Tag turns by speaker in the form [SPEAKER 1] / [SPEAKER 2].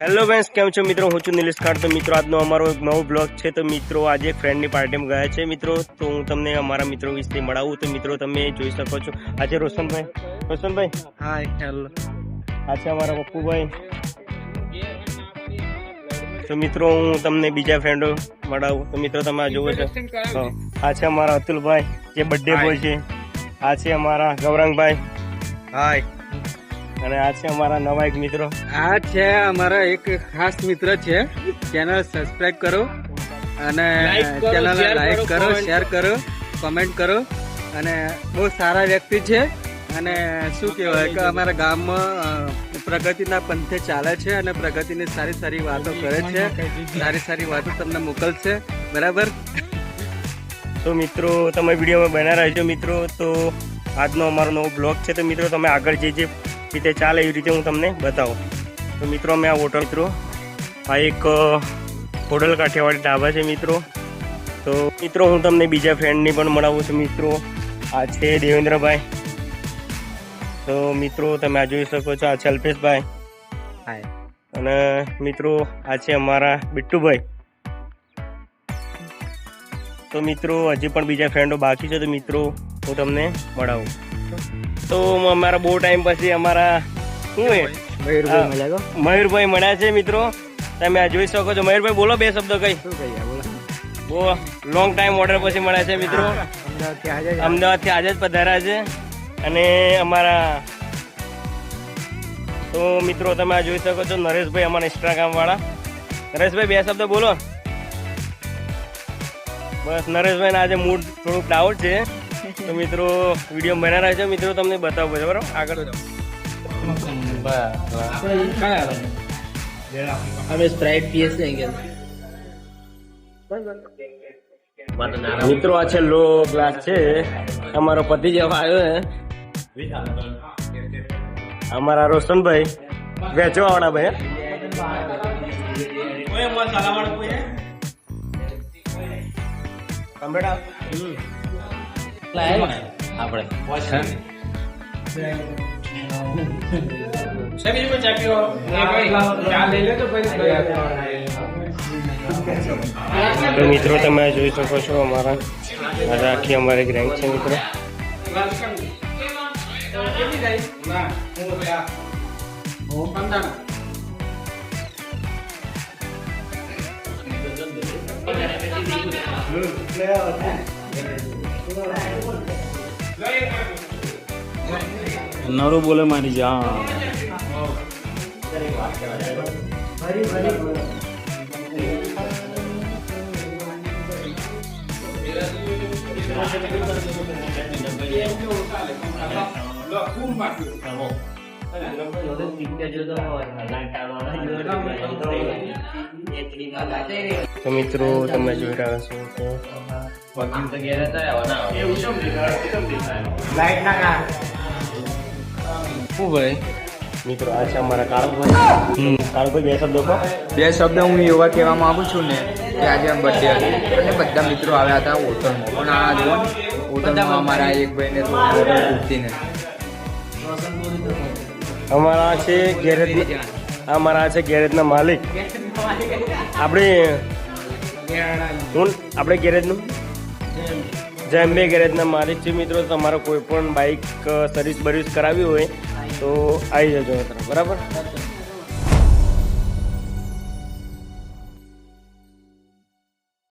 [SPEAKER 1] Hello friends, કેમ છો મિત્રો? હું છું નિલેશ ખાડ. તો મિત્રો આજનો અમારો એક નવો બ્લોગ છે. તો મિત્રો આજે ફ્રેન્ડની પાર્ટીમાં ગયા છે મિત્રો. તો હું તમને અમારા મિત્રો વિશે મળાવું. તો મિત્રો તમે જોઈ શકો છો આજે રોશનભાઈ
[SPEAKER 2] હાય હેલો.
[SPEAKER 1] આ છે અમારા પપ્પુભાઈ. તો મિત્રો હું તમને બીજા ફ્રેન્ડો મળાવું. તો મિત્રો તમે આ જુઓ છો, આ છે અમારા અતુલભાઈ જે બર્થડે બોય છે. આ છે અમારા ગૌરંગભાઈ,
[SPEAKER 2] હાય.
[SPEAKER 1] અને આ છે અમારા નવા એક મિત્રો.
[SPEAKER 2] આ છે અમારા એક ખાસ મિત્ર છે. ચેનલ સબસ્ક્રાઇબ કરો અને ચેનલ લાઈક કરો, શેર કરો, કમેન્ટ કરો. અને બહુ સારા વ્યક્તિ છે. અને શું કહેવાય કે અમારા ગામમાં પ્રગતિના પંથે ચાલે છે અને પ્રગતિની સારી સારી વાતો કરે છે. સારી સારી વાતો તમને મોકલશે, બરાબર?
[SPEAKER 1] તો મિત્રો તમે વિડીયોમાં બના રહેજો મિત્રો. તો આજનો અમારો નવો બ્લોગ છે. તો મિત્રો તમે આગળ જે રીતે ચાલે એવી રીતે હું તમને બતાવું. તો મિત્રો અમે આ હોટલ મિત્રો આ એક હોટલ કાઠિયાવાડી ઢાબા છે મિત્રો. તો મિત્રો હું તમને બીજા ફ્રેન્ડની પણ મળાવું છું મિત્રો. આ છે દેવેન્દ્રભાઈ. તો મિત્રો તમે આ જોઈ શકો છો, આ છે અલ્પેશભાઈ.
[SPEAKER 2] હાય.
[SPEAKER 1] અને મિત્રો આ છે અમારા બિટ્ટુભાઈ. તો મિત્રો હજી પણ બીજા ફ્રેન્ડો બાકી છે. તો મિત્રો હું તમને મળાવું. તો અમારા બહુ ટાઈમ પછી અમારા શું મયુરભાઈ મળ્યા છે મિત્રો. તમે આ જોઈ શકો છો. મયુરભાઈ બોલો બે શબ્દો કઈ. બહુ લોંગ ટાઈમ ઓર્ડર પછી મળ્યા છે મિત્રો. અમદાવાદથી આજે જ પધાર્યા છે. અને અમારા તો મિત્રો તમે આ જોઈ શકો છો નરેશભાઈ, અમારા ઇન્સ્ટાગ્રામ વાળા. નરેશભાઈ બે શબ્દો બોલો. બસ નરેશભાઈ આજે મૂડ થોડુંક ડાઉટ છે. તો મિત્રો વિડીયો બના રહ્યા છે મિત્રો, તમને બતાવું છે બરાબર. આગળ
[SPEAKER 2] અમે સ્પ્રાઇટ પીએ છીએ.
[SPEAKER 1] મિત્રો આ છેલ્લો ગ્લાસ છે. અમારો પતિ જેવા આવ્યો છે અમારા રોશનભાઈ, વેચવા વાળા ભાઈ. તો મિત્રો તમે જોઈ શકો છો અમારા આજે આખી અમારી ગેંગ છે મિત્રો.
[SPEAKER 2] નરું બોલે મારી જા.
[SPEAKER 1] તો મિત્રો તમે જોઈ રહ્યા છો કે મિત્રો આ છે અમારા કાળુભાઈ. કાળુભાઈ બે શબ્દો કહો.
[SPEAKER 3] બે શબ્દ હું એવા કહેવા માંગુ છું ને કે આજે આમ બર્થડે હતી અને બધા મિત્રો આવ્યા હતા હોટલમાં. પણ આ જો હોટલમાં અમારા એક ભાઈને પૂછતી ને
[SPEAKER 1] અમારા છે ગેરેજ, અમારા છે ગેરેજના માલિક. આપણે ગેરેજનું જેમ્બે ગેરેજના માલિક છે મિત્રો. તમારો કોઈ પણ બાઇક સર્વિસ બર્વિસ કરાવી હોય તો આવી જજો બરાબર.